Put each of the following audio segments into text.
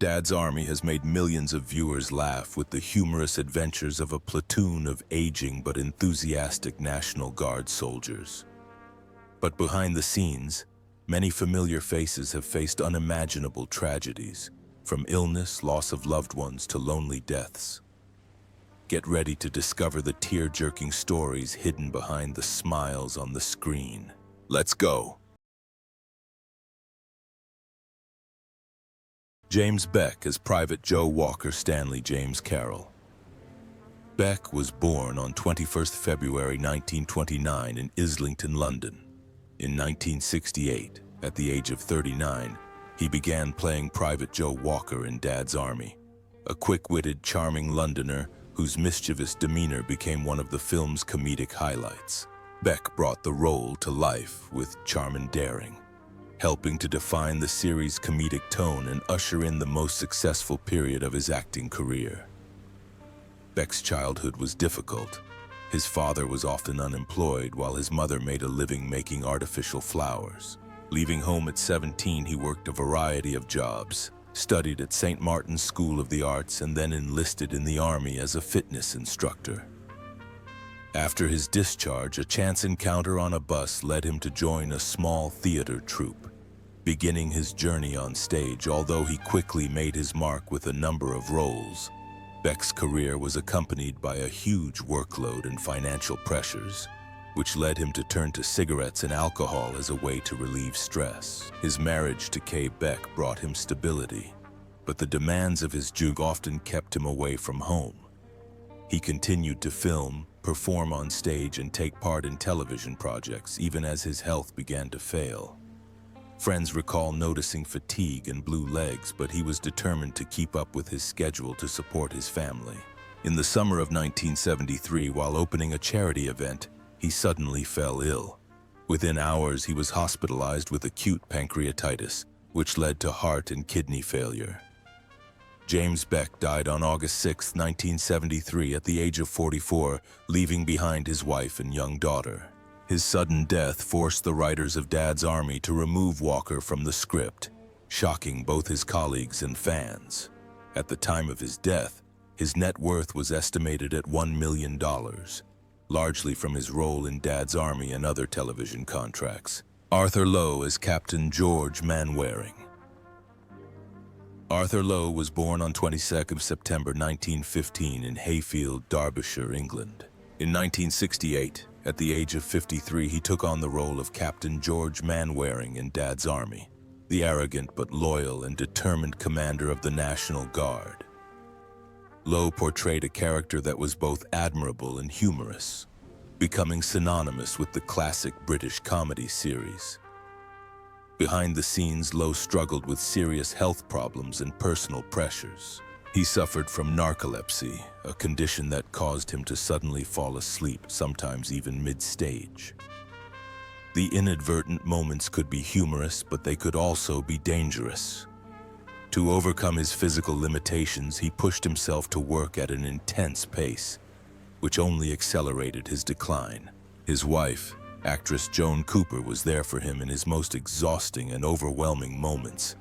Dad's Army has made millions of viewers laugh with the humorous adventures of a platoon of aging but enthusiastic National Guard soldiers. But behind the scenes, many familiar faces have faced unimaginable tragedies, from illness, loss of loved ones, to lonely deaths. Get ready to discover the tear-jerking stories hidden behind the smiles on the screen. Let's go! James Beck as Private Joe Walker Stanley James Carroll. Beck was born on 21st February 1929 in Islington, London. In 1968, at the age of 39, he began playing Private Joe Walker in Dad's Army, a quick-witted, charming Londoner whose mischievous demeanor became one of the film's comedic highlights. Beck brought the role to life with charm and daring, helping to define the series' comedic tone and usher in the most successful period of his acting career. Beck's childhood was difficult. His father was often unemployed, while his mother made a living making artificial flowers. Leaving home at 17, he worked a variety of jobs, studied at St. Martin's School of the Arts, and then enlisted in the Army as a fitness instructor. After his discharge, a chance encounter on a bus led him to join a small theater troupe, beginning his journey on stage. Although he quickly made his mark with a number of roles, Beck's career was accompanied by a huge workload and financial pressures, which led him to turn to cigarettes and alcohol as a way to relieve stress. His marriage to Kay Beck brought him stability, but the demands of his job often kept him away from home. He continued to film, perform on stage, and take part in television projects, even as his health began to fail. Friends recall noticing fatigue and blue legs, but he was determined to keep up with his schedule to support his family. In the summer of 1973, while opening a charity event, he suddenly fell ill. Within hours, he was hospitalized with acute pancreatitis, which led to heart and kidney failure. James Beck died on August 6, 1973, at the age of 44, leaving behind his wife and young daughter. His sudden death forced the writers of Dad's Army to remove Walker from the script, shocking both his colleagues and fans. At the time of his death, his net worth was estimated at $1 million, largely from his role in Dad's Army and other television contracts. Arthur Lowe as Captain George Manwaring. Arthur Lowe was born on 22nd September 1915 in Hayfield, Derbyshire, England. In 1968, at the age of 53, he took on the role of Captain George Manwaring in Dad's Army, the arrogant but loyal and determined commander of the National Guard. Lowe portrayed a character that was both admirable and humorous, becoming synonymous with the classic British comedy series. Behind the scenes, Lowe struggled with serious health problems and personal pressures. He suffered from narcolepsy, a condition that caused him to suddenly fall asleep, sometimes even mid-stage. The inadvertent moments could be humorous, but they could also be dangerous. To overcome his physical limitations, he pushed himself to work at an intense pace, which only accelerated his decline. His wife, actress Joan Cooper, was there for him in his most exhausting and overwhelming moments,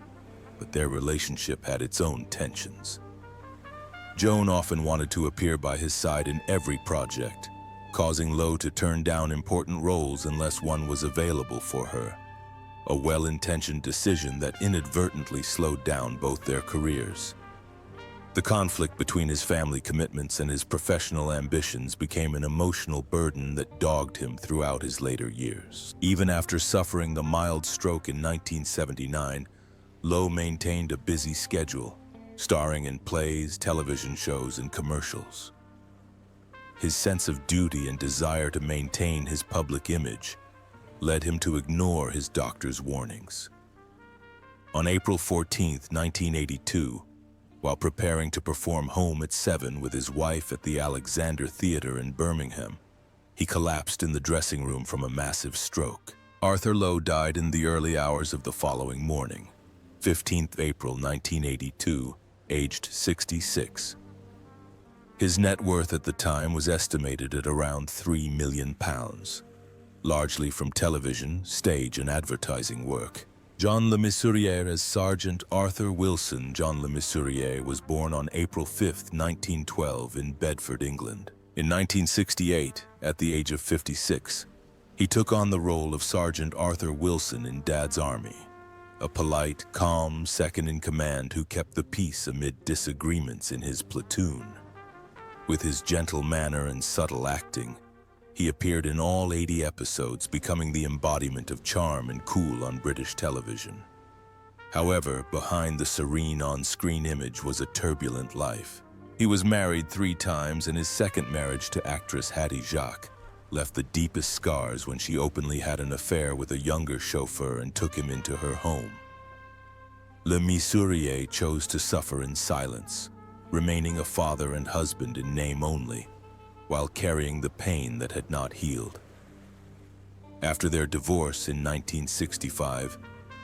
but their relationship had its own tensions. Joan often wanted to appear by his side in every project, causing Lowe to turn down important roles unless one was available for her, a well-intentioned decision that inadvertently slowed down both their careers. The conflict between his family commitments and his professional ambitions became an emotional burden that dogged him throughout his later years. Even after suffering the mild stroke in 1979, Lowe maintained a busy schedule, starring in plays, television shows, and commercials. His sense of duty and desire to maintain his public image led him to ignore his doctor's warnings. On April 14, 1982, while preparing to perform Home at 7 with his wife at the Alexander Theatre in Birmingham, he collapsed in the dressing room from a massive stroke. Arthur Lowe died in the early hours of the following morning, 15th April 1982, aged 66. His net worth at the time was estimated at around £3 million, largely from television, stage, and advertising work. John Le Mesurier as Sergeant Arthur Wilson. John Le Mesurier was born on April 5, 1912 in Bedford, England. In 1968, at the age of 56, he took on the role of Sergeant Arthur Wilson in Dad's Army, a polite, calm second-in-command who kept the peace amid disagreements in his platoon. With his gentle manner and subtle acting, he appeared in all 80 episodes, becoming the embodiment of charm and cool on British television. However, behind the serene on-screen image was a turbulent life. He was married 3 times, and his second marriage to actress Hattie Jacques left the deepest scars when she openly had an affair with a younger chauffeur and took him into her home. Le Mesurier chose to suffer in silence, remaining a father and husband in name only, while carrying the pain that had not healed. After their divorce in 1965,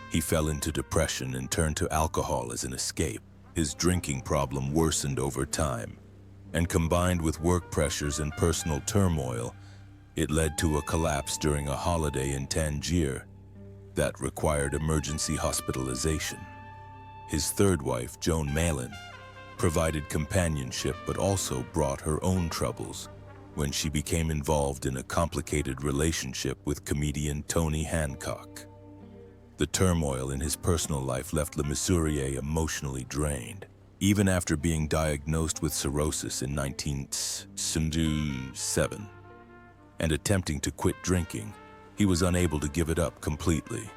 he fell into depression and turned to alcohol as an escape. His drinking problem worsened over time, and combined with work pressures and personal turmoil, it led to a collapse during a holiday in Tangier that required emergency hospitalization. His third wife, Joan Malin, provided companionship but also brought her own troubles when she became involved in a complicated relationship with comedian Tony Hancock. The turmoil in his personal life left Le Mesurier emotionally drained. Even after being diagnosed with cirrhosis in 1977 and attempting to quit drinking, he was unable to give it up completely.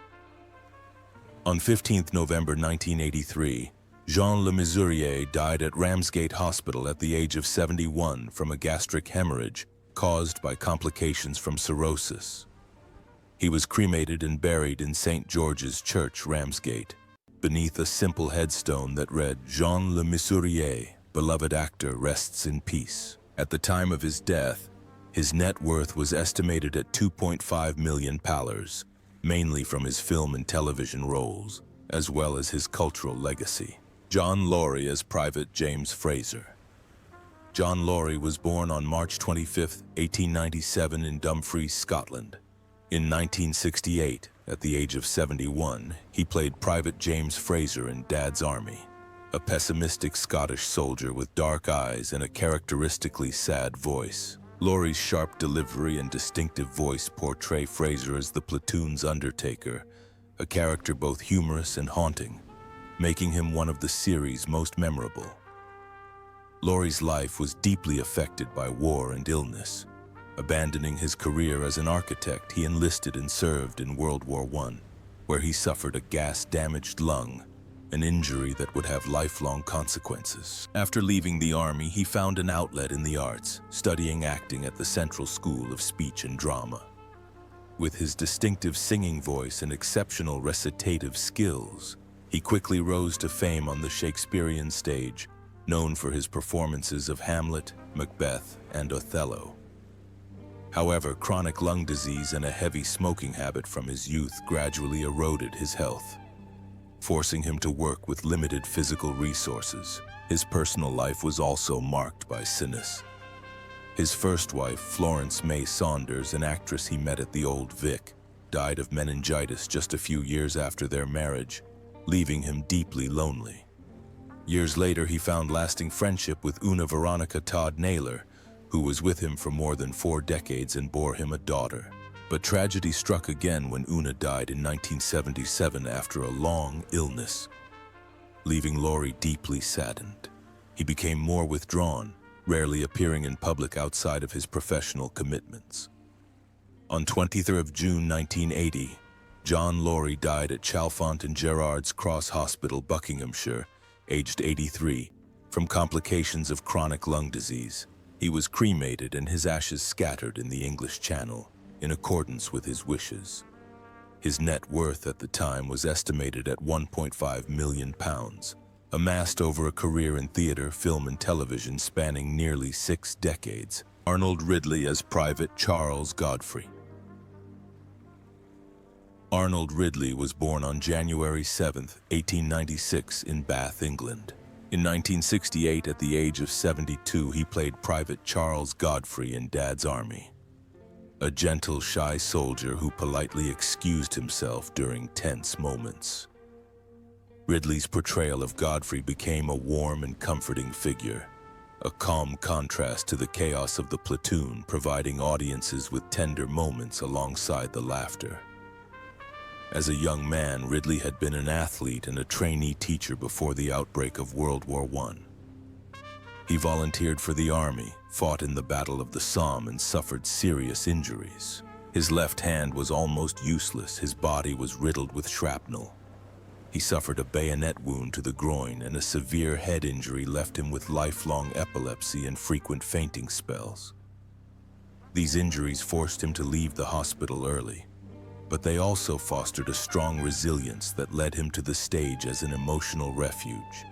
On 15 November 1983, Jean Le Mesurier died at Ramsgate Hospital at the age of 71 from a gastric hemorrhage caused by complications from cirrhosis. He was cremated and buried in St. George's Church, Ramsgate, beneath a simple headstone that read, "Jean Le Mesurier, beloved actor, rests in peace." At the time of his death, his net worth was estimated at £2.5 million, mainly from his film and television roles, as well as his cultural legacy. John Laurie as Private James Fraser. John Laurie was born on March 25, 1897 in Dumfries, Scotland. In 1968, at the age of 71, he played Private James Fraser in Dad's Army, a pessimistic Scottish soldier with dark eyes and a characteristically sad voice. Laurie's sharp delivery and distinctive voice portray Fraser as the platoon's undertaker, a character both humorous and haunting, making him one of the series' most memorable. Laurie's life was deeply affected by war and illness. Abandoning his career as an architect, he enlisted and served in World War I, where he suffered a gas-damaged lung, an injury that would have lifelong consequences. After leaving the army, he found an outlet in the arts, studying acting at the Central School of Speech and Drama. With his distinctive singing voice and exceptional recitative skills, he quickly rose to fame on the Shakespearean stage, known for his performances of Hamlet, Macbeth, and Othello. However, chronic lung disease and a heavy smoking habit from his youth gradually eroded his health, forcing him to work with limited physical resources. His personal life was also marked by cynicism. His first wife, Florence May Saunders, an actress he met at the Old Vic, died of meningitis just a few years after their marriage, leaving him deeply lonely. Years later, he found lasting friendship with Una Veronica Todd Naylor, who was with him for more than 4 decades and bore him a daughter. But tragedy struck again when Una died in 1977 after a long illness, leaving Laurie deeply saddened. He became more withdrawn, rarely appearing in public outside of his professional commitments. On 23rd June 1980, John Laurie died at Chalfont and Gerrard's Cross Hospital, Buckinghamshire, aged 83, from complications of chronic lung disease. He was cremated and his ashes scattered in the English Channel, in accordance with his wishes. His net worth at the time was estimated at £1.5 million, amassed over a career in theater, film, and television spanning nearly 6 decades. Arnold Ridley as Private Charles Godfrey. Arnold Ridley was born on January 7, 1896 in Bath, England. In 1968, at the age of 72, he played Private Charles Godfrey in Dad's Army. a gentle, shy soldier who politely excused himself during tense moments. Ridley's portrayal of Godfrey became a warm and comforting figure, a calm contrast to the chaos of the platoon, providing audiences with tender moments alongside the laughter. As a young man, Ridley had been an athlete and a trainee teacher before the outbreak of World War I. He volunteered for the army, fought in the Battle of the Somme, and suffered serious injuries. His left hand was almost useless, his body was riddled with shrapnel. He suffered a bayonet wound to the groin, and a severe head injury left him with lifelong epilepsy and frequent fainting spells. These injuries forced him to leave the hospital early, but they also fostered a strong resilience that led him to the stage as an emotional refuge.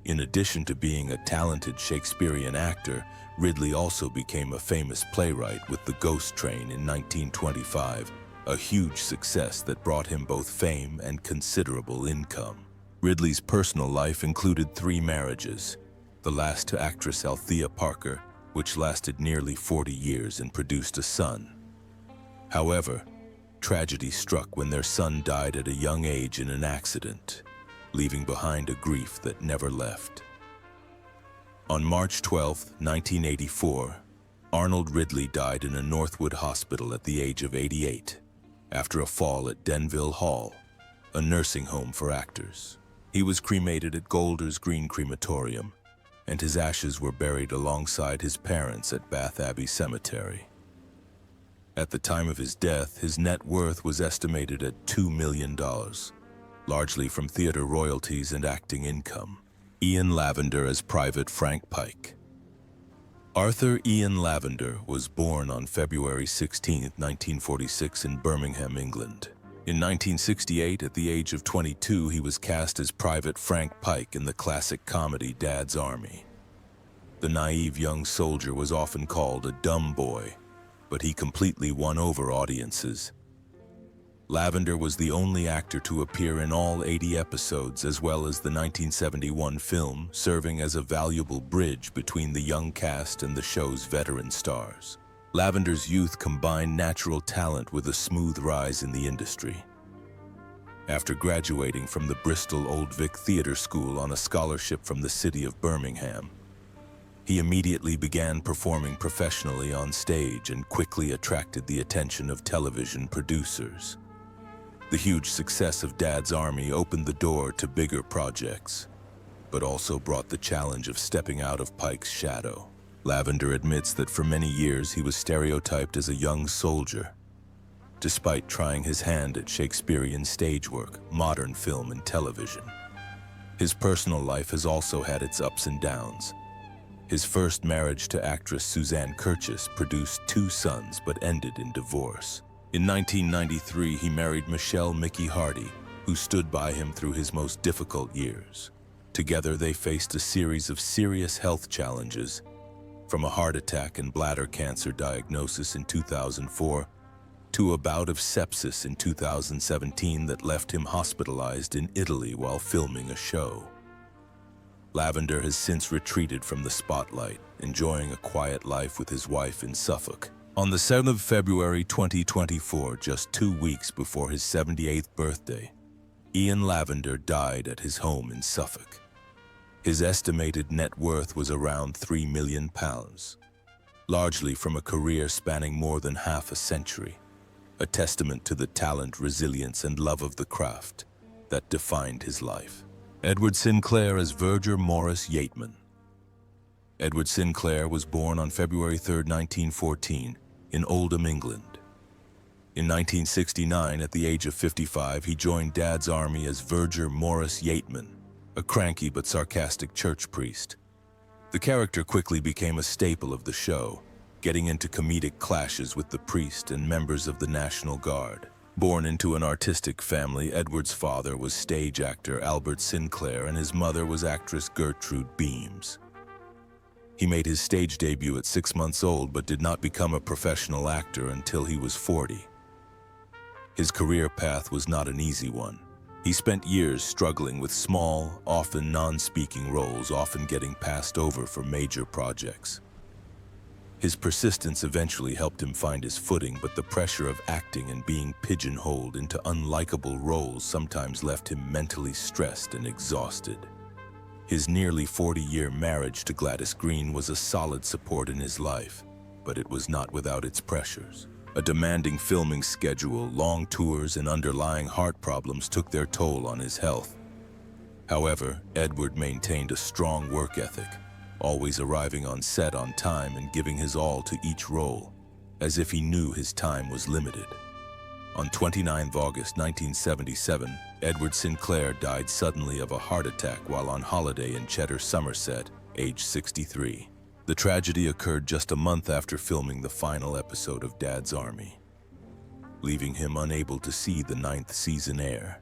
In addition to being a talented Shakespearean actor, Ridley also became a famous playwright with The Ghost Train in 1925, a huge success that brought him both fame and considerable income. Ridley's personal life included 3 marriages, the last to actress Althea Parker, which lasted nearly 40 years and produced a son. However, tragedy struck when their son died at a young age in an accident, leaving behind a grief that never left. On March 12, 1984, Arnold Ridley died in a Northwood hospital at the age of 88 after a fall at Denville Hall, a nursing home for actors. He was cremated at Golders Green Crematorium, and his ashes were buried alongside his parents at Bath Abbey Cemetery. At the time of his death, his net worth was estimated at $2 million, largely from theater royalties and acting income. Ian Lavender as Private Frank Pike. Arthur Ian Lavender was born on February 16, 1946 in Birmingham, England. In 1968, at the age of 22, he was cast as Private Frank Pike in the classic comedy Dad's Army. The naive young soldier was often called a dumb boy, but he completely won over audiences. Lavender was the only actor to appear in all 80 episodes, as well as the 1971 film, serving as a valuable bridge between the young cast and the show's veteran stars. Lavender's youth combined natural talent with a smooth rise in the industry. After graduating from the Bristol Old Vic Theatre School on a scholarship from the city of Birmingham, he immediately began performing professionally on stage and quickly attracted the attention of television producers. The huge success of Dad's Army opened the door to bigger projects, but also brought the challenge of stepping out of Pike's shadow. Lavender admits that for many years he was stereotyped as a young soldier, despite trying his hand at Shakespearean stage work, modern film, and television. His personal life has also had its ups and downs. His first marriage to actress Suzanne Curtis produced 2 sons but ended in divorce. In 1993, he married Michelle Mickey Hardy, who stood by him through his most difficult years. Together, they faced a series of serious health challenges, from a heart attack and bladder cancer diagnosis in 2004 to a bout of sepsis in 2017 that left him hospitalized in Italy while filming a show. Lavender has since retreated from the spotlight, enjoying a quiet life with his wife in Suffolk. On the 7th of February 2024, just 2 weeks before his 78th birthday, Ian Lavender died at his home in Suffolk. His estimated net worth was around £3 million, largely from a career spanning more than half a century, a testament to the talent, resilience, and love of the craft that defined his life. Edward Sinclair as Verger Morris Yeatman. Edward Sinclair was born on February 3, 1914, in Oldham, England. In 1969, at the age of 55, he joined Dad's Army as Verger Morris Yeatman, a cranky but sarcastic church priest. The character quickly became a staple of the show, getting into comedic clashes with the priest and members of the National Guard. Born into an artistic family, Edward's father was stage actor Albert Sinclair and his mother was actress Gertrude Beams. He made his stage debut at 6 months old but did not become a professional actor until he was 40. His career path was not an easy one. He spent years struggling with small, often non-speaking roles, often getting passed over for major projects. His persistence eventually helped him find his footing, but the pressure of acting and being pigeonholed into unlikable roles sometimes left him mentally stressed and exhausted. His nearly 40-year marriage to Gladys Green was a solid support in his life, but it was not without its pressures. A demanding filming schedule, long tours, and underlying heart problems took their toll on his health. However, Edward maintained a strong work ethic, always arriving on set on time and giving his all to each role, as if he knew his time was limited. On 29 August 1977, Edward Sinclair died suddenly of a heart attack while on holiday in Cheddar, Somerset, age 63. The tragedy occurred just a month after filming the final episode of Dad's Army, leaving him unable to see the 9th season air.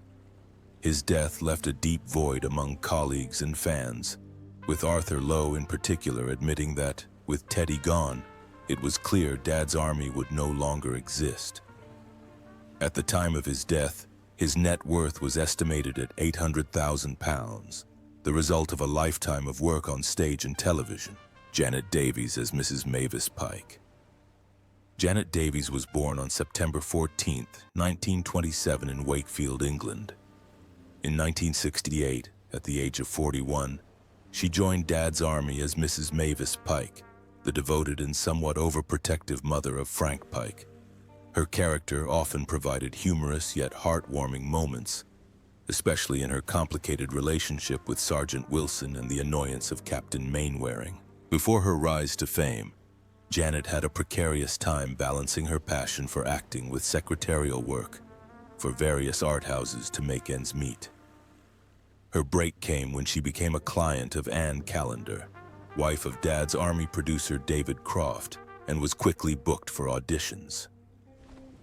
His death left a deep void among colleagues and fans, with Arthur Lowe in particular admitting that, with Teddy gone, it was clear Dad's Army would no longer exist. At the time of his death, his net worth was estimated at £800,000, the result of a lifetime of work on stage and television. Janet Davies as Mrs. Mavis Pike. Janet Davies was born on September 14, 1927 in Wakefield, England. In 1968, at the age of 41, she joined Dad's Army as Mrs. Mavis Pike, the devoted and somewhat overprotective mother of Frank Pike. Her character often provided humorous yet heartwarming moments, especially in her complicated relationship with Sergeant Wilson and the annoyance of Captain Mainwaring. Before her rise to fame, Janet had a precarious time balancing her passion for acting with secretarial work for various art houses to make ends meet. Her break came when she became a client of Anne Callender, wife of Dad's Army producer David Croft, and was quickly booked for auditions.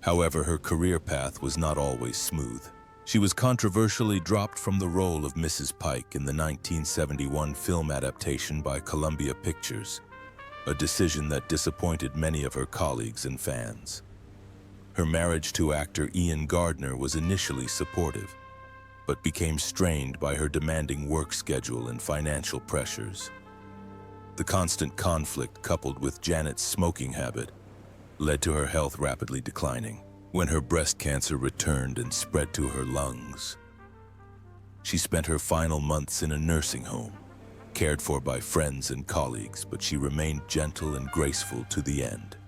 However, her career path was not always smooth. She was controversially dropped from the role of Mrs. Pike in the 1971 film adaptation by Columbia Pictures, a decision that disappointed many of her colleagues and fans. Her marriage to actor Ian Gardner was initially supportive, but became strained by her demanding work schedule and financial pressures. The constant conflict, coupled with Janet's smoking habit, led to her health rapidly declining. When her breast cancer returned and spread to her lungs, she spent her final months in a nursing home, cared for by friends and colleagues, but she remained gentle and graceful to the end.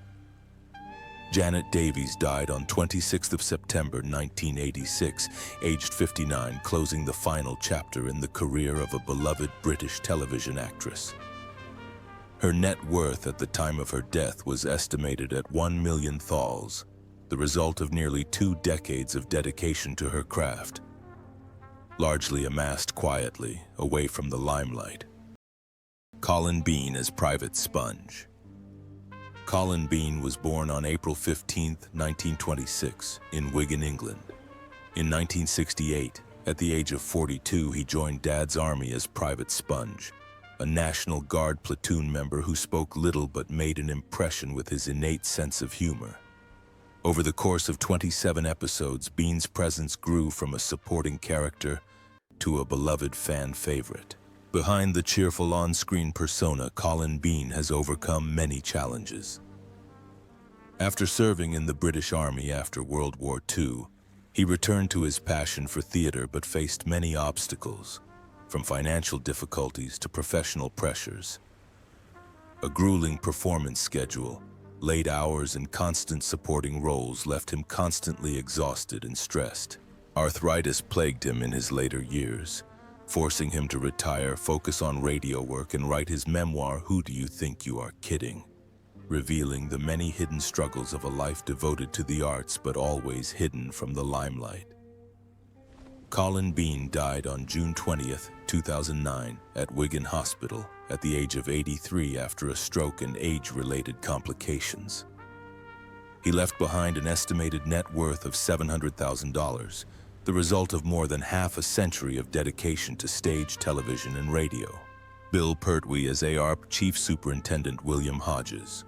Janet Davies died on 26th of September 1986, aged 59, closing the final chapter in the career of a beloved British television actress. Her net worth at the time of her death was estimated at £1 million, the result of nearly 2 decades of dedication to her craft, largely amassed quietly, away from the limelight. Colin Bean as Private Sponge. Colin Bean was born on April 15, 1926, in Wigan, England. In 1968, at the age of 42, he joined Dad's Army as Private Sponge, a National Guard platoon member who spoke little but made an impression with his innate sense of humor. Over the course of 27 episodes, Bean's presence grew from a supporting character to a beloved fan favorite. Behind the cheerful on-screen persona, Colin Bean has overcome many challenges. After serving in the British Army after World War II, he returned to his passion for theater but faced many obstacles, from financial difficulties to professional pressures. A grueling performance schedule, late hours, and constant supporting roles left him constantly exhausted and stressed. Arthritis plagued him in his later years, forcing him to retire, focus on radio work, and write his memoir, Who Do You Think You Are Kidding?, revealing the many hidden struggles of a life devoted to the arts but always hidden from the limelight. Colin Bean died on June 20, 2009, at Wigan Hospital at the age of 83 after a stroke and age-related complications. He left behind an estimated net worth of $700,000, the result of more than half a century of dedication to stage, television, and radio. Bill Pertwee as AARP Chief Superintendent William Hodges.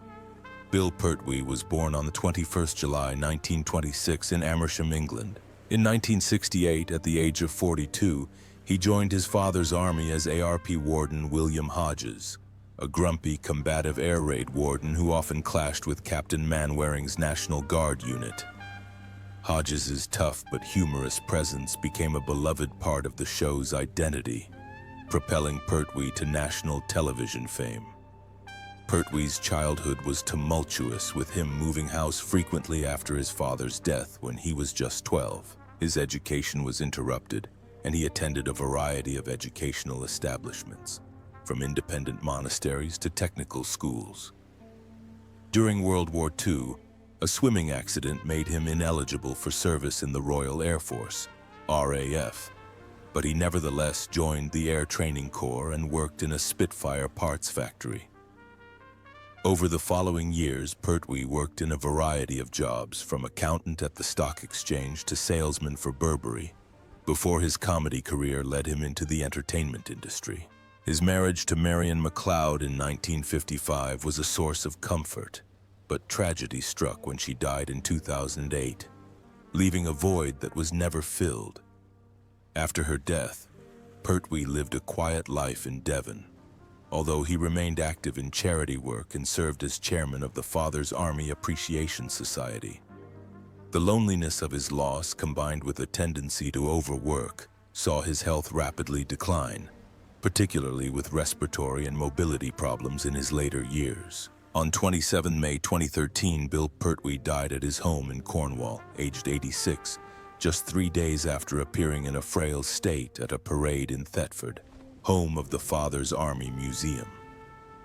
Bill Pertwee was born on the 21st July 1926 in Amersham, England. In 1968, at the age of 42, he joined his father's army as ARP Warden William Hodges, a grumpy, combative air raid warden who often clashed with Captain Manwaring's National Guard unit. Hodges's tough but humorous presence became a beloved part of the show's identity, propelling Pertwee to national television fame. Pertwee's childhood was tumultuous, with him moving house frequently after his father's death when he was just 12. His education was interrupted, and he attended a variety of educational establishments, from independent monasteries to technical schools. During World War II, a swimming accident made him ineligible for service in the Royal Air Force, RAF, but he nevertheless joined the Air Training Corps and worked in a Spitfire parts factory. Over the following years, Pertwee worked in a variety of jobs, from accountant at the stock exchange to salesman for Burberry, before his comedy career led him into the entertainment industry. His marriage to Marion McLeod in 1955 was a source of comfort, but tragedy struck when she died in 2008, leaving a void that was never filled. After her death, Pertwee lived a quiet life in Devon, although he remained active in charity work and served as chairman of the Father's Army Appreciation Society. The loneliness of his loss, combined with a tendency to overwork, saw his health rapidly decline, particularly with respiratory and mobility problems in his later years. On 27 May 2013, Bill Pertwee died at his home in Cornwall, aged 86, just 3 days after appearing in a frail state at a parade in Thetford, home of the Father's Army Museum.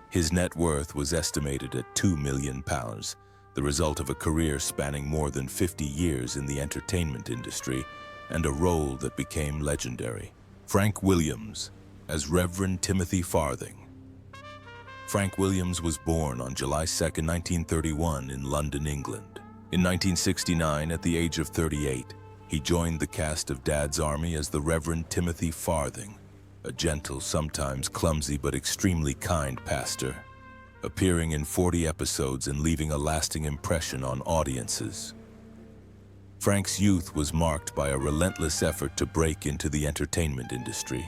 His net worth was estimated at £2 million, the result of a career spanning more than 50 years in the entertainment industry and a role that became legendary. Frank Williams as Reverend Timothy Farthing. Frank Williams was born on July 2, 1931 in London, England. In 1969, at the age of 38, he joined the cast of Dad's Army as the Reverend Timothy Farthing, a gentle, sometimes clumsy but extremely kind pastor, appearing in 40 episodes and leaving a lasting impression on audiences. Frank's youth was marked by a relentless effort to break into the entertainment industry.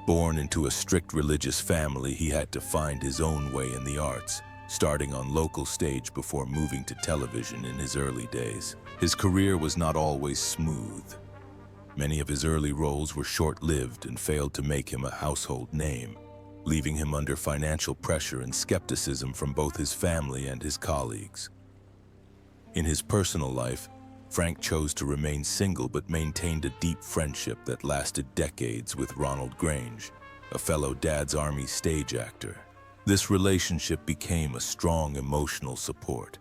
Born into a strict religious family, he had to find his own way in the arts, starting on local stage before moving to television in his early days. His career was not always smooth. Many of his early roles were short-lived and failed to make him a household name, leaving him under financial pressure and skepticism from both his family and his colleagues. In his personal life, Frank chose to remain single but maintained a deep friendship that lasted decades with Ronald Grange, a fellow Dad's Army stage actor. This relationship became a strong emotional support,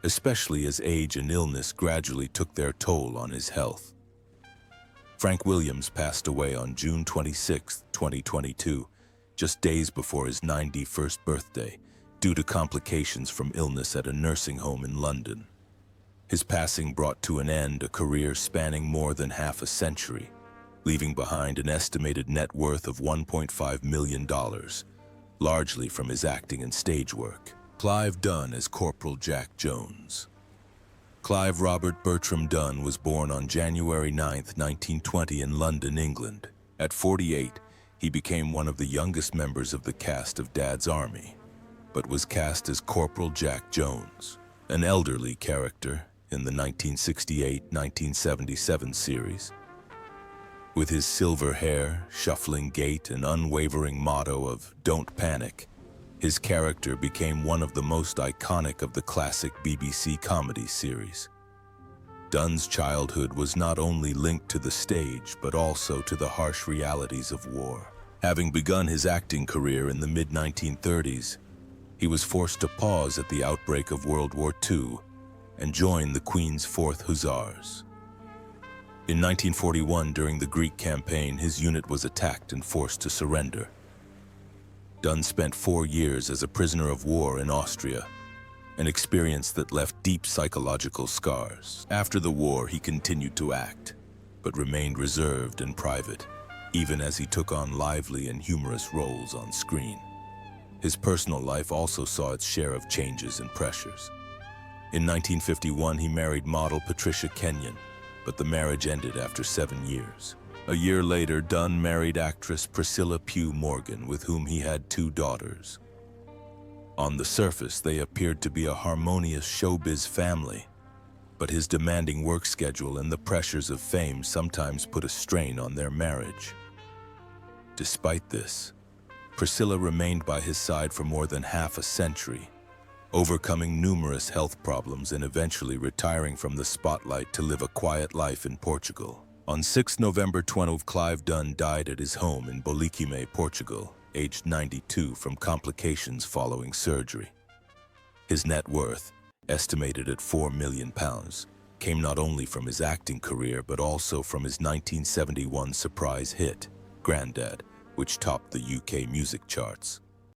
especially as age and illness gradually took their toll on his health. Frank Williams passed away on June 26, 2022, just days before his 91st birthday, due to complications from illness at a nursing home in London. His passing brought to an end a career spanning more than half a century, leaving behind an estimated net worth of $1.5 million, largely from his acting and stage work. Clive Dunn as Corporal Jack Jones. Clive Robert Bertram Dunn was born on January 9, 1920 in London, England. At 48, he became one of the youngest members of the cast of Dad's Army, but was cast as Corporal Jack Jones, an elderly character in the 1968-1977 series. With his silver hair, shuffling gait, and unwavering motto of "Don't Panic," his character became one of the most iconic of the classic BBC comedy series. Dunn's childhood was not only linked to the stage, but also to the harsh realities of war. Having begun his acting career in the mid-1930s, he was forced to pause at the outbreak of World War II and join the Queen's 4th Hussars. In 1941, during the Greek campaign, his unit was attacked and forced to surrender. Dunn spent 4 years as a prisoner of war in Austria, an experience that left deep psychological scars. After the war, he continued to act, but remained reserved and private, even as he took on lively and humorous roles on screen. His personal life also saw its share of changes and pressures. In 1951, he married model Patricia Kenyon, but the marriage ended after 7 years. A year later, Dunn married actress Priscilla Pugh Morgan, with whom he had 2 daughters. On the surface, they appeared to be a harmonious showbiz family, but his demanding work schedule and the pressures of fame sometimes put a strain on their marriage. Despite this, Priscilla remained by his side for more than half a century, overcoming numerous health problems and eventually retiring from the spotlight to live a quiet life in Portugal. On 6 November 20, Clive Dunn died at his home in Bolicime, Portugal, aged 92 from complications following surgery. His net worth, estimated at £4 million, came not only from his acting career but also from his 1971 surprise hit, Grandad, which topped the UK music charts.